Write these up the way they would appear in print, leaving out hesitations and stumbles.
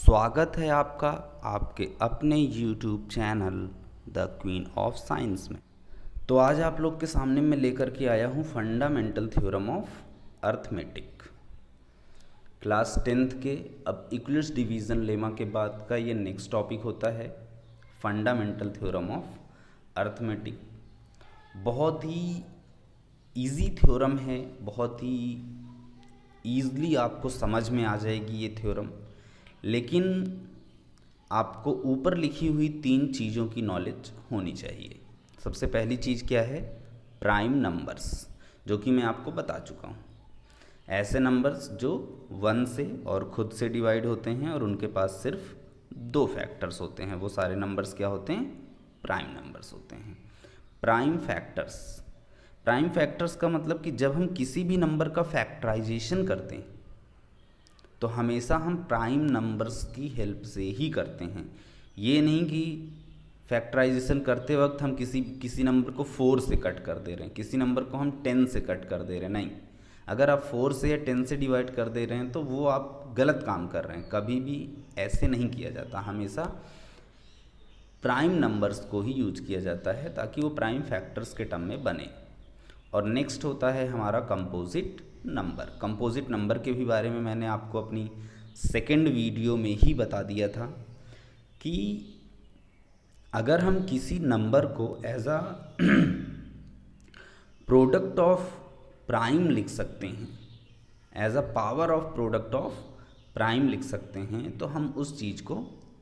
स्वागत है आपका आपके अपने YouTube channel the queen of science में। तो आज आप लोग के सामने मैं लेकर के आया हूँ fundamental theorem of arithmetic. Class 10th के अब इक्वलिट्स डिवीज़न लेमा के बाद का ये नेक्स्ट टॉपिक होता है फंडामेंटल थ्योरम ऑफ अर्थमेटिक। बहुत ही इजी थ्योरम है, बहुत ही ईज़िली आपको समझ में आ जाएगी ये थ्योरम। लेकिन आपको ऊपर लिखी हुई 3 चीज़ों की नॉलेज होनी चाहिए। सबसे पहली चीज़ क्या है? प्राइम नंबर्स, जो कि मैं आपको बता चुका हूँ। ऐसे नंबर्स जो 1 से और खुद से डिवाइड होते हैं और उनके पास सिर्फ 2 फैक्टर्स होते हैं, वो सारे नंबर्स क्या होते हैं? प्राइम नंबर्स होते हैं। प्राइम फैक्टर्स, प्राइम फैक्टर्स का मतलब कि जब हम किसी भी नंबर का फैक्टराइजेशन करते हैं तो हमेशा हम प्राइम नंबर्स की हेल्प से ही करते हैं। ये नहीं कि फैक्टराइजेशन करते वक्त हम किसी नंबर को 4 से कट कर दे रहे हैं, किसी नंबर को हम 10 से कट कर दे रहे हैं। नहीं, अगर आप 4 से या 10 से डिवाइड कर दे रहे हैं तो वो आप गलत काम कर रहे हैं। कभी भी ऐसे नहीं किया जाता, हमेशा प्राइम नंबर्स को ही यूज किया जाता है ताकि वो प्राइम फैक्टर्स के टर्म में बने। और नेक्स्ट होता है हमारा कंपोजिट नंबर। कंपोजिट नंबर के भी बारे में मैंने आपको अपनी सेकंड वीडियो में ही बता दिया था कि अगर हम किसी नंबर को as a product of prime लिख सकते हैं, as a power of product of prime लिख सकते हैं, तो हम उस चीज़ को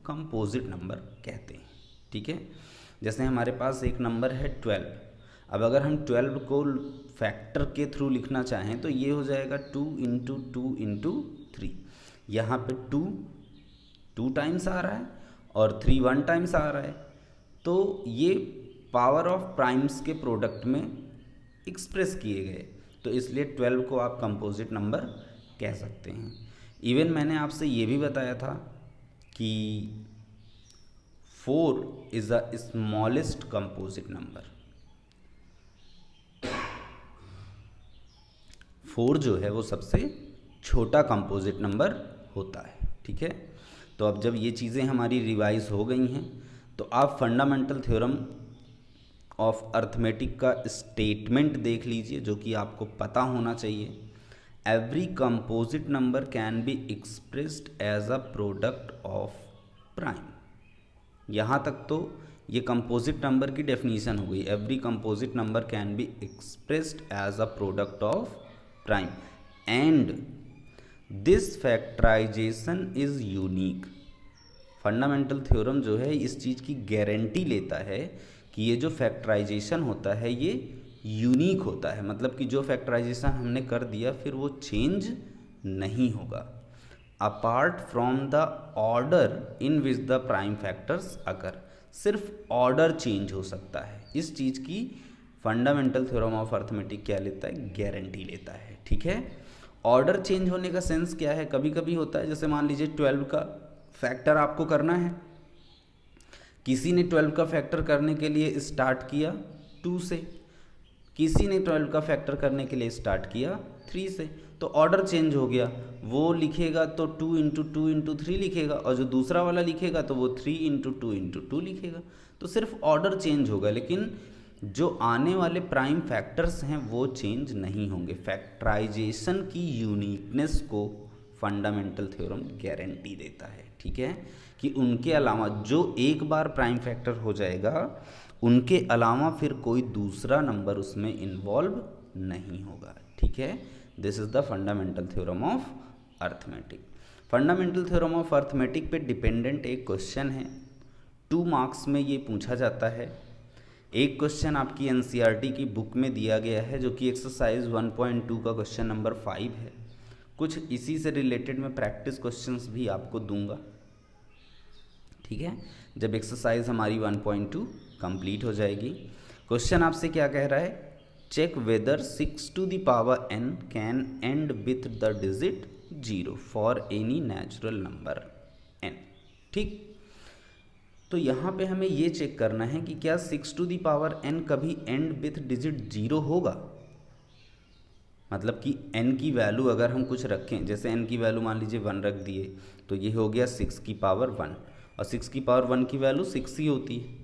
कंपोजिट नंबर कहते हैं। ठीक है, जैसे हमारे पास एक नंबर है 12। अब अगर हम 12 को फैक्टर के थ्रू लिखना चाहें तो ये हो जाएगा 2 इंटू 2 इंटू 3। यहाँ पे 2 टाइम्स आ रहा है और 3 1 टाइम्स आ रहा है, तो ये पावर ऑफ प्राइम्स के प्रोडक्ट में एक्सप्रेस किए गए, तो इसलिए 12 को आप कंपोजिट नंबर कह सकते हैं। इवन मैंने आपसे ये भी बताया था कि 4 is the smallest composite number. 4 जो है वो सबसे छोटा कंपोजिट नंबर होता है। ठीक है, तो अब जब ये चीज़ें हमारी रिवाइज हो गई हैं तो आप फंडामेंटल थ्योरम ऑफ अर्थमेटिक का स्टेटमेंट देख लीजिए, जो कि आपको पता होना चाहिए। Every composite number can be expressed as a product of prime. यहाँ तक तो ये कंपोजिट नंबर की डेफिनेशन हो गई। Every composite number can be expressed as a product of prime and this factorisation is unique. Fundamental theorem जो है इस चीज़ की गारंटी लेता है कि ये जो फैक्टराइजेशन होता है ये यूनिक होता है, मतलब कि जो फैक्टराइजेशन हमने कर दिया फिर वो चेंज नहीं होगा apart from the order in which the prime factors occur. सिर्फ ऑर्डर चेंज हो सकता है। इस चीज़ की फंडामेंटल थ्योरम ऑफ अर्थमेटिक क्या लेता है? गारंटी लेता है। ठीक है, ऑर्डर चेंज होने का सेंस क्या है? कभी कभी होता है, जैसे मान लीजिए 12 का फैक्टर आपको करना है, किसी ने 12 का फैक्टर करने के लिए स्टार्ट किया 2 से, किसी ने 12 का फैक्टर करने के लिए स्टार्ट किया 3 से, तो ऑर्डर चेंज हो गया। वो लिखेगा तो 2 इंटू 2 इंटू 3 लिखेगा, और जो दूसरा वाला लिखेगा तो वो 3 इंटू 2 इंटू 2 लिखेगा। तो सिर्फ ऑर्डर चेंज होगा, लेकिन जो आने वाले प्राइम फैक्टर्स हैं वो चेंज नहीं होंगे। फैक्टराइजेशन की यूनिकनेस को फंडामेंटल थ्योरम गारंटी देता है। ठीक है, कि उनके अलावा जो एक बार प्राइम फैक्टर हो जाएगा, उनके अलावा फिर कोई दूसरा नंबर उसमें इन्वॉल्व नहीं होगा। ठीक है, this is the fundamental theorem of arithmetic. Fundamental theorem of arithmetic पे डिपेंडेंट एक क्वेश्चन है, 2 मार्क्स में ये पूछा जाता है। एक क्वेश्चन आपकी एनसीईआरटी की बुक में दिया गया है, जो कि एक्सरसाइज 1.2 का क्वेश्चन नंबर 5 है। कुछ इसी से रिलेटेड मैं प्रैक्टिस क्वेश्चंस भी आपको दूंगा। ठीक है, जब एक्सरसाइज हमारी 1.2 कंप्लीट हो जाएगी। क्वेश्चन आपसे क्या कह रहा है? Check whether 6 to the power n can end with the digit 0 for any natural number n। ठीक, तो यहाँ पे हमें ये चेक करना है कि क्या 6 to the power n कभी एंड विथ डिजिट 0 होगा। मतलब कि n की वैल्यू अगर हम कुछ रखें, जैसे n की वैल्यू मान लीजिए 1 रख दिए, तो ये हो गया 6 की पावर 1, और 6 की पावर 1 की वैल्यू 6 ही होती है।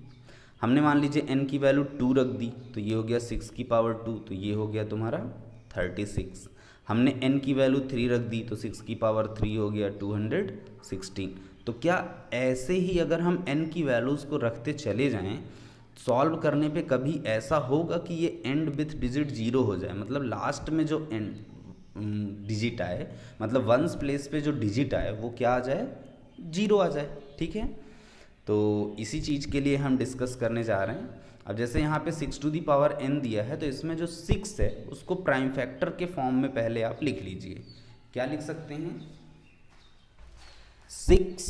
हमने मान लीजिए n की वैल्यू 2 रख दी, तो ये हो गया 6 की पावर 2, तो ये हो गया तुम्हारा 36। हमने n की वैल्यू 3 रख दी, तो 6 की पावर 3 हो गया 216। तो क्या ऐसे ही अगर हम n की वैल्यूज़ को रखते चले जाएं, सॉल्व करने पे कभी ऐसा होगा कि ये एंड विथ डिजिट 0 हो जाए, मतलब लास्ट में जो एंड डिजिट आए, मतलब वंस प्लेस पे जो डिजिट आए वो क्या आ जाए, 0 आ जाए। ठीक है, तो इसी चीज़ के लिए हम डिस्कस करने जा रहे हैं। अब जैसे यहाँ पे 6 टू दी पावर n दिया है, तो इसमें जो 6 है उसको प्राइम फैक्टर के फॉर्म में पहले आप लिख लीजिए। क्या लिख सकते हैं, 6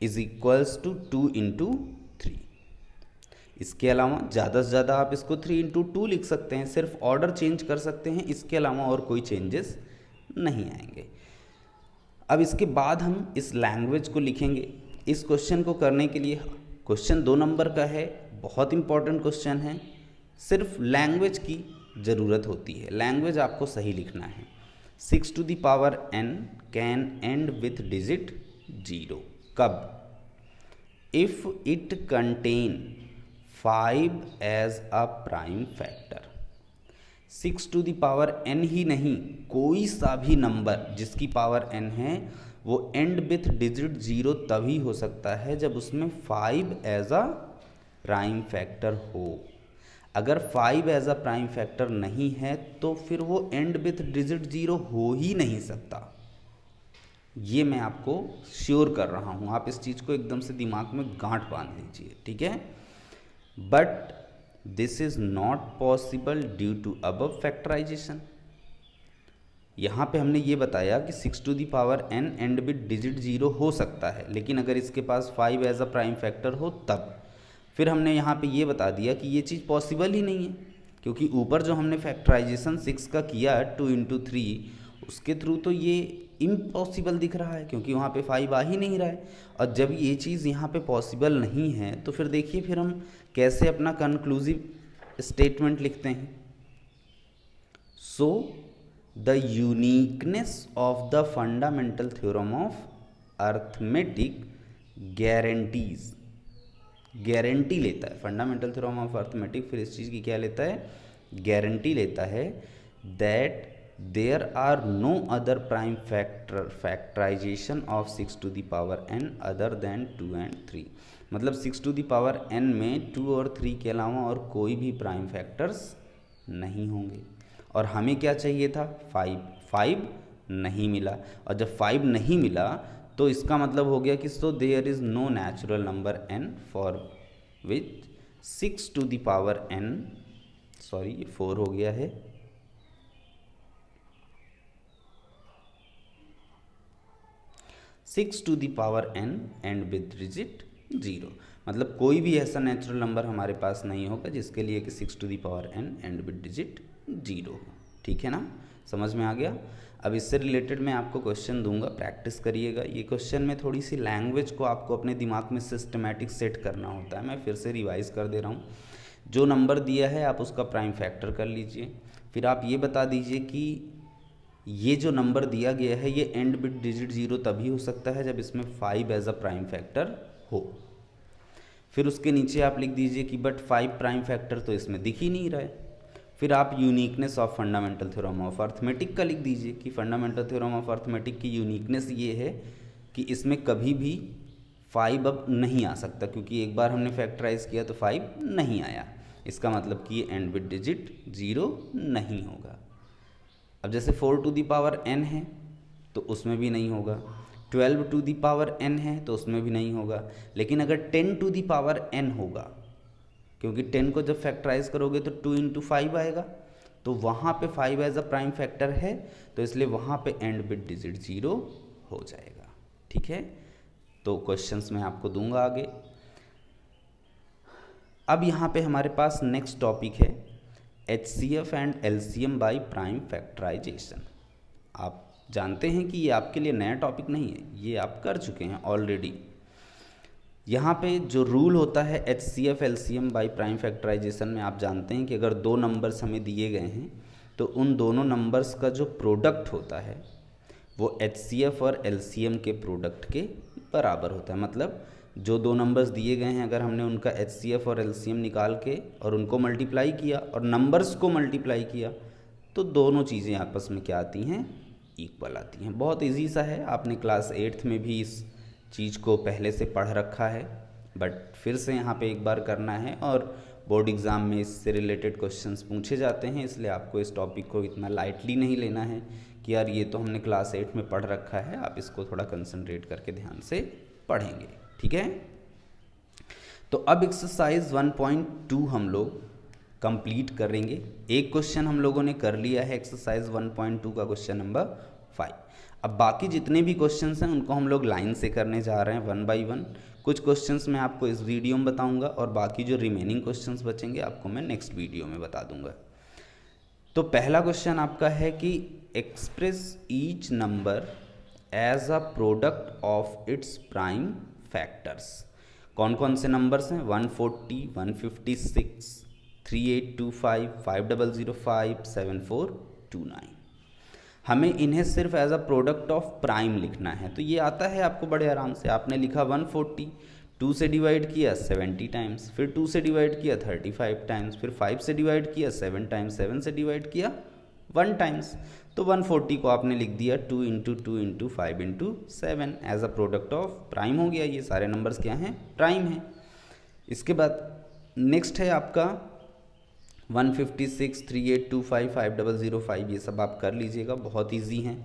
इज इक्वल्स टू 2 इंटू 3। इसके अलावा ज़्यादा से ज़्यादा आप इसको 3 इंटू 2 लिख सकते हैं, सिर्फ ऑर्डर चेंज कर सकते हैं, इसके अलावा और कोई चेंजेस नहीं आएंगे। अब इसके बाद हम इस लैंग्वेज को लिखेंगे। इस क्वेश्चन को करने के लिए, क्वेश्चन 2 नंबर का है, बहुत इंपॉर्टेंट क्वेश्चन है, सिर्फ लैंग्वेज की ज़रूरत होती है, लैंग्वेज आपको सही लिखना है। 6 to the power n can end with digit 0 कब, if it contain 5 as a prime factor. 6 to the power n ही नहीं, कोई सा भी नंबर जिसकी पावर n है वो एंड विथ डिजिट 0 तभी हो सकता है जब उसमें 5 एज अ प्राइम फैक्टर हो। अगर 5 एज अ प्राइम फैक्टर नहीं है तो फिर वो एंड विथ डिजिट 0 हो ही नहीं सकता। ये मैं आपको श्योर कर रहा हूँ, आप इस चीज़ को एकदम से दिमाग में गांठ बांध लीजिए। ठीक है, but this is not possible due to above factorisation. यहाँ पे हमने ये बताया कि 6 to the power n end with digit 0 हो सकता है, लेकिन अगर इसके पास 5 एज अ प्राइम फैक्टर हो तब। फिर हमने यहाँ पे ये बता दिया कि ये चीज़ पॉसिबल ही नहीं है, क्योंकि ऊपर जो हमने फैक्टराइजेशन 6 का किया 2 इंटू 3, उसके थ्रू तो ये इम्पॉसिबल दिख रहा है, क्योंकि वहाँ पे 5 आ ही नहीं रहा है। और जब ये चीज़ यहाँ पे पॉसिबल नहीं है तो फिर देखिए फिर हम कैसे अपना कंक्लूसिव स्टेटमेंट लिखते हैं। So the uniqueness of the fundamental theorem of arithmetic guarantees, guarantee लेता है फंडामेंटल थ्योरम ऑफ अर्थमेटिक, फिर इस चीज़ की क्या लेता है, गारंटी लेता है that there are no other prime factorisation of 6 to the power n other than 2 and 3। मतलब 6 टू द पावर n में 2 और 3 के अलावा और कोई भी प्राइम फैक्टर्स नहीं होंगे। और हमें क्या चाहिए था, 5 नहीं मिला, और जब 5 नहीं मिला तो इसका मतलब हो गया कि so there is no natural number n for which 6 to the power n, sorry ये 4 हो गया है, 6 to the power n end with digit 0। मतलब कोई भी ऐसा नेचुरल नंबर हमारे पास नहीं होगा जिसके लिए कि 6 to the power n end with digit 0 हो। ठीक है ना, समझ में आ गया। अब इससे रिलेटेड मैं आपको क्वेश्चन दूंगा, प्रैक्टिस करिएगा। ये क्वेश्चन में थोड़ी सी लैंग्वेज को आपको अपने दिमाग में सिस्टमेटिक सेट करना होता है। मैं फिर से रिवाइज कर दे रहा हूँ। जो नंबर दिया है आप उसका प्राइम फैक्टर कर लीजिए, फिर आप ये बता दीजिए कि ये जो नंबर दिया गया है ये एंड विद डिजिट 0 तभी हो सकता है जब इसमें 5 एज अ प्राइम फैक्टर हो। फिर उसके नीचे आप लिख दीजिए कि बट 5 प्राइम फैक्टर तो इसमें दिख ही नहीं रहा है। फिर आप uniqueness of fundamental theorem of arithmetic का लिख दीजिए कि फंडामेंटल थ्योरम ऑफ अर्थमेटिक की यूनिकनेस ये है कि इसमें कभी भी 5 अब नहीं आ सकता, क्योंकि एक बार हमने फैक्टराइज किया तो 5 नहीं आया। इसका मतलब कि ये एंड विद डिजिट 0 नहीं होगा। अब जैसे 4 टू दी पावर n है तो उसमें भी नहीं होगा, 12 टू दी पावर n है तो उसमें भी नहीं होगा, लेकिन अगर 10 टू दी पावर n होगा, क्योंकि 10 को जब फैक्टराइज करोगे तो 2 इंटू 5 आएगा, तो वहाँ पे 5 एज अ प्राइम फैक्टर है, तो इसलिए वहाँ पे एंड विद डिजिट 0 हो जाएगा। ठीक है, तो क्वेश्चंस मैं आपको दूंगा आगे। अब यहाँ पे हमारे पास नेक्स्ट टॉपिक है HCF and LCM by prime factorisation. आप जानते हैं कि ये आपके लिए नया टॉपिक नहीं है, ये आप कर चुके हैं ऑलरेडी। यहाँ पे जो रूल होता है HCF LCM by prime factorisation में, आप जानते हैं कि अगर दो नंबर्स हमें दिए गए हैं तो उन दोनों नंबर्स का जो प्रोडक्ट होता है वो HCF और LCM के प्रोडक्ट के बराबर होता है। मतलब जो दो नंबर्स दिए गए हैं, अगर हमने उनका HCF और LCM निकाल के और उनको मल्टीप्लाई किया और नंबर्स को मल्टीप्लाई किया तो दोनों चीज़ें आपस में क्या आती हैं, इक्वल आती हैं। बहुत इजी सा है, आपने क्लास 8th में भी इस चीज़ को पहले से पढ़ रखा है, बट फिर से यहाँ पे एक बार करना है। और बोर्ड एग्ज़ाम में इससे रिलेटेड क्वेश्चंस पूछे जाते हैं, इसलिए आपको इस टॉपिक को इतना लाइटली नहीं लेना है कि यार ये तो हमने क्लास 8 में पढ़ रखा है। आप इसको थोड़ा कंसंट्रेट करके ध्यान से पढ़ेंगे, ठीक है। तो अब एक्सरसाइज 1.2 हम लोग कंप्लीट करेंगे। एक क्वेश्चन हम लोगों ने कर लिया है एक्सरसाइज 1.2 का, क्वेश्चन नंबर 5। अब बाकी जितने भी क्वेश्चंस हैं उनको हम लोग लाइन से करने जा रहे हैं, 1 बाई 1। कुछ क्वेश्चंस मैं आपको इस वीडियो में बताऊंगा और बाकी जो रिमेनिंग क्वेश्चंस बचेंगे आपको मैं नेक्स्ट वीडियो में बता दूंगा। तो पहला क्वेश्चन आपका है कि express each number as a product of its prime factors. कौन कौन से नंबर्स हैं, 140, 156, 3825, 5005, 7429। हमें इन्हें सिर्फ as a product of prime लिखना है। तो ये आता है आपको बड़े आराम से। आपने लिखा 140, 2 से डिवाइड किया 70 टाइम्स, फिर 2 से डिवाइड किया 35 टाइम्स, फिर 5 से डिवाइड किया 7 टाइम्स, 7 से डिवाइड किया 1 टाइम्स। तो 140 को आपने लिख दिया 2 into 2 into 5 into 7 as a product of prime हो गया। ये सारे नंबर्स क्या हैं, प्राइम हैं। इसके बाद नेक्स्ट है आपका 156, 3825, 5005, ये सब आप कर लीजिएगा, बहुत इजी हैं।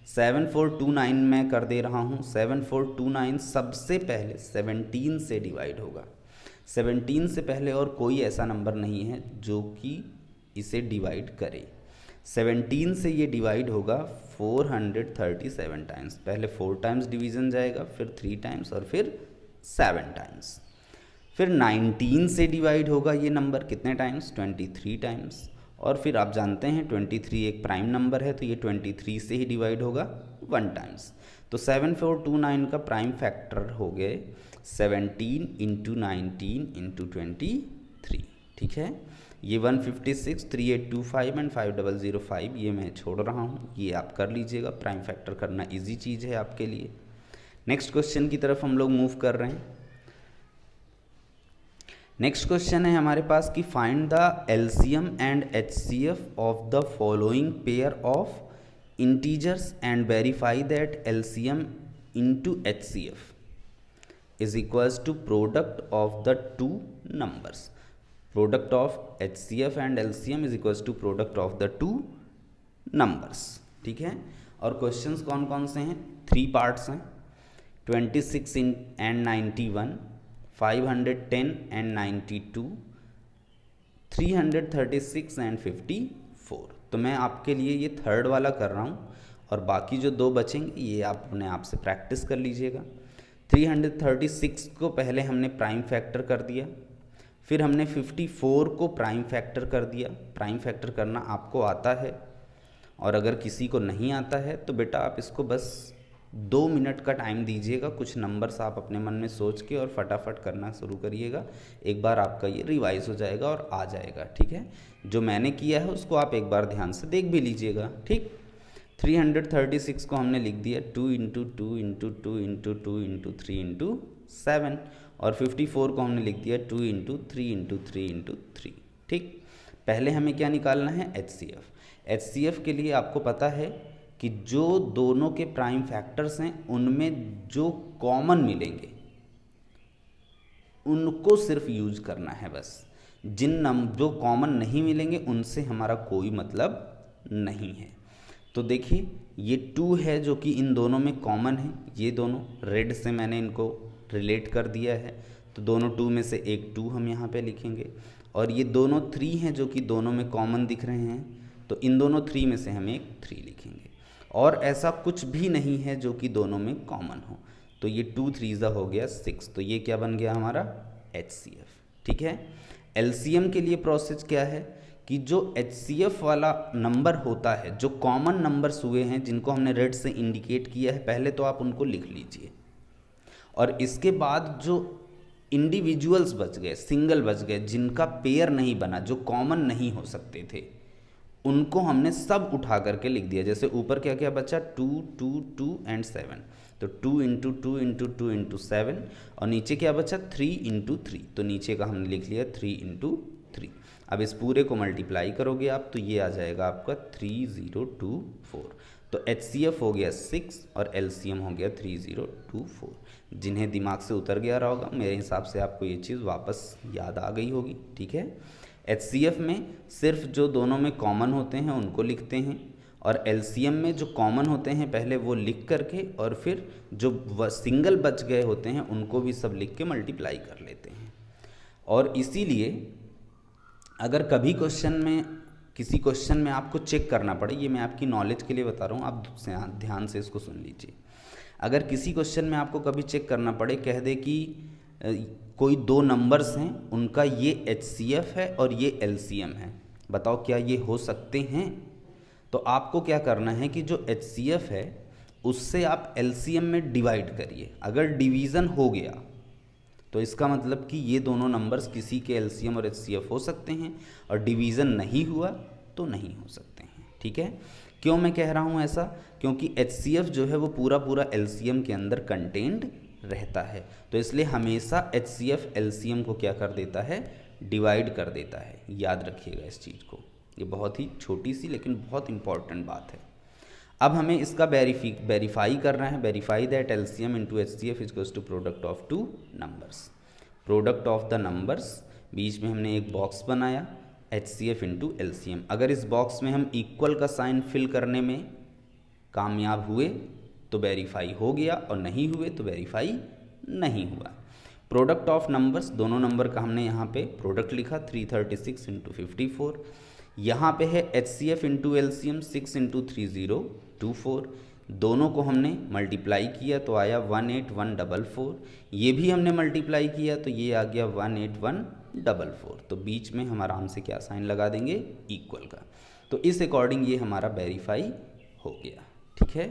7429 मैं कर दे रहा हूँ। 7429 सबसे पहले 17 से डिवाइड होगा। 17 से पहले और कोई ऐसा नंबर नहीं है जो कि इसे डिवाइड करे। 17 से ये डिवाइड होगा 437 टाइम्स। पहले 4 टाइम्स डिवीज़न जाएगा, फिर 3 टाइम्स और फिर 7 टाइम्स। फिर 19 से डिवाइड होगा ये नंबर कितने टाइम्स, 23 टाइम्स। और फिर आप जानते हैं 23 एक प्राइम नंबर है, तो ये 23 से ही डिवाइड होगा 1 टाइम्स। तो 7429 का प्राइम फैक्टर हो गए 17 इंटू 19 इंटू 23, ठीक है। ये 156, 3825 एंड 5005 ये मैं छोड़ रहा हूँ, ये आप कर लीजिएगा। प्राइम फैक्टर करना इजी चीज़ है आपके लिए। नेक्स्ट क्वेश्चन की तरफ हम लोग मूव कर रहे हैं। नेक्स्ट क्वेश्चन है हमारे पास कि find the LCM and HCF of the following pair of integers and verify that LCM into HCF is equals to product of the two numbers. Product of HCF and LCM is equals to product of the two numbers, ठीक है। और questions कौन कौन से हैं, 3 parts हैं, 26 and 91, 510 and 92, 336 and 54। तो मैं आपके लिए ये थर्ड वाला कर रहा हूँ और बाकी जो 2 बचेंगे ये आप अपने आप से प्रैक्टिस कर लीजिएगा। 336 को पहले हमने प्राइम फैक्टर कर दिया, फिर हमने 54 को प्राइम फैक्टर कर दिया। प्राइम फैक्टर करना आपको आता है, और अगर किसी को नहीं आता है तो बेटा आप इसको बस 2 मिनट का टाइम दीजिएगा। कुछ नंबर्स आप अपने मन में सोच के और फटाफट करना शुरू करिएगा। एक बार आपका ये रिवाइज हो जाएगा और आ जाएगा, ठीक है। जो मैंने किया है उसको आप एक बार ध्यान से देख भी लीजिएगा, ठीक। 336 को हमने लिख दिया 2 into 2 into 2 into 2 into 3 into 7, और 54 को हमने लिख दिया 2 इंटू 3 इंटू 3 इंटू 3, ठीक। पहले हमें क्या निकालना है, एचसीएफ। एचसीएफ के लिए आपको पता है कि जो दोनों के प्राइम फैक्टर्स हैं उनमें जो कॉमन मिलेंगे उनको सिर्फ यूज करना है बस। जो कॉमन नहीं मिलेंगे उनसे हमारा कोई मतलब नहीं है। तो देखिए ये 2 है जो कि इन दोनों में कॉमन है, ये दोनों रेड से मैंने इनको रिलेट कर दिया है, तो दोनों 2 में से एक 2 हम यहाँ पे लिखेंगे। और ये दोनों 3 हैं जो कि दोनों में कॉमन दिख रहे हैं, तो इन दोनों 3 में से हम एक 3 लिखेंगे। और ऐसा कुछ भी नहीं है जो कि दोनों में कॉमन हो, तो ये 2 3 हो गया 6, तो ये क्या बन गया हमारा एचसीएफ, ठीक है। एलसीएम के लिए प्रोसेस क्या है कि जो एचसीएफ वाला नंबर होता है, जो कॉमन नंबर्स हुए हैं जिनको हमने रेड से इंडिकेट किया है, पहले तो आप उनको लिख लीजिए। और इसके बाद जो इंडिविजुअल्स बच गए, सिंगल बच गए, जिनका पेयर नहीं बना, जो कॉमन नहीं हो सकते थे, उनको हमने सब उठा करके लिख दिया। जैसे ऊपर क्या क्या बचा, 2 2 2 एंड 7, तो 2 इंटू 2 इंटू 2 इंटू 7, और नीचे क्या बचा 3 इंटू 3, तो नीचे का हमने लिख लिया 3 इंटू 3। अब इस पूरे को मल्टीप्लाई करोगे आप तो ये आ जाएगा आपका 3024। तो HCF हो गया 6 और LCM हो गया 3024। जिन्हें दिमाग से उतर गया रहा होगा, मेरे हिसाब से आपको ये चीज़ वापस याद आ गई होगी, ठीक है। HCF में सिर्फ जो दोनों में कॉमन होते हैं उनको लिखते हैं, और LCM में जो कॉमन होते हैं पहले वो लिख करके, और फिर जो सिंगल बच गए होते हैं उनको भी सब लिख के मल्टीप्लाई कर लेते हैं। और इसीलिए अगर कभी किसी क्वेश्चन में आपको चेक करना पड़े, ये मैं आपकी नॉलेज के लिए बता रहा हूँ, आप ध्यान से इसको सुन लीजिए। अगर किसी क्वेश्चन में आपको कभी चेक करना पड़े, कह दे कि कोई दो नंबर्स हैं, उनका ये HCF है और ये LCM है, बताओ क्या ये हो सकते हैं। तो आपको क्या करना है कि जो HCF है उससे आप LCM में डिवाइड करिए। अगर डिवीज़न हो गया तो इसका मतलब कि ये दोनों नंबर्स किसी के LCM और HCF हो सकते हैं, और डिवीज़न नहीं हुआ तो नहीं हो सकते हैं, ठीक है। क्यों मैं कह रहा हूँ ऐसा, क्योंकि HCF जो है वो पूरा पूरा LCM के अंदर कंटेंड रहता है, तो इसलिए हमेशा HCF LCM को क्या कर देता है, डिवाइड कर देता है। याद रखिएगा इस चीज़ को, ये बहुत ही छोटी सी लेकिन बहुत इंपॉर्टेंट बात है। अब हमें इसका वेरीफाई करना है। Verify that LCM into HCF equals to product of two numbers. Product of the numbers, बीच में हमने एक बॉक्स बनाया, HCF इंटू LCM। अगर इस बॉक्स में हम इक्वल का साइन फिल करने में कामयाब हुए तो वेरीफाई हो गया, और नहीं हुए तो वेरीफाई नहीं हुआ। प्रोडक्ट ऑफ नंबर्स, दोनों नंबर का हमने यहाँ पे प्रोडक्ट लिखा, 336 इंटू 54। यहाँ पे है HCF इंटू LCM, 6 इंटू 3024। दोनों को हमने मल्टीप्लाई किया तो आया 18144। ये भी हमने मल्टीप्लाई किया तो ये आ गया 18144। तो बीच में हम आराम से क्या साइन लगा देंगे, इक्वल का। तो इस अकॉर्डिंग ये हमारा वेरीफाई हो गया, ठीक है।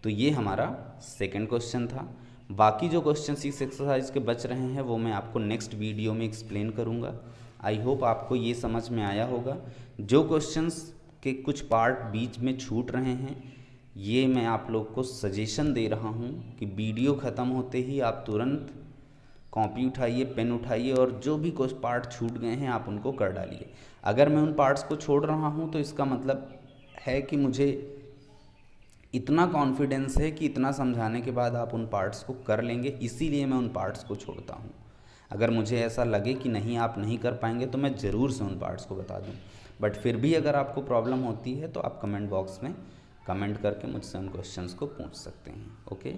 तो ये हमारा सेकंड क्वेश्चन था। बाकी जो क्वेश्चन इस एक्सरसाइज के बच रहे हैं वो मैं आपको नेक्स्ट वीडियो में एक्सप्लेन करूँगा। आई होप आपको ये समझ में आया होगा। जो क्वेश्चंस के कुछ पार्ट बीच में छूट रहे हैं, ये मैं आप लोग को सजेशन दे रहा हूँ कि वीडियो ख़त्म होते ही आप तुरंत कॉपी उठाइए, पेन उठाइए, और जो भी कुछ पार्ट छूट गए हैं आप उनको कर डालिए। अगर मैं उन पार्ट्स को छोड़ रहा हूँ तो इसका मतलब है कि मुझे इतना कॉन्फिडेंस है कि इतना समझाने के बाद आप उन पार्ट्स को कर लेंगे, इसीलिए मैं उन पार्ट्स को छोड़ता हूँ। अगर मुझे ऐसा लगे कि नहीं आप नहीं कर पाएंगे तो मैं ज़रूर से उन पार्ट्स को बता दूँ, बट फिर भी अगर आपको प्रॉब्लम होती है तो आप कमेंट बॉक्स में कमेंट करके मुझसे उन क्वेश्चंस को पूछ सकते हैं। ओके।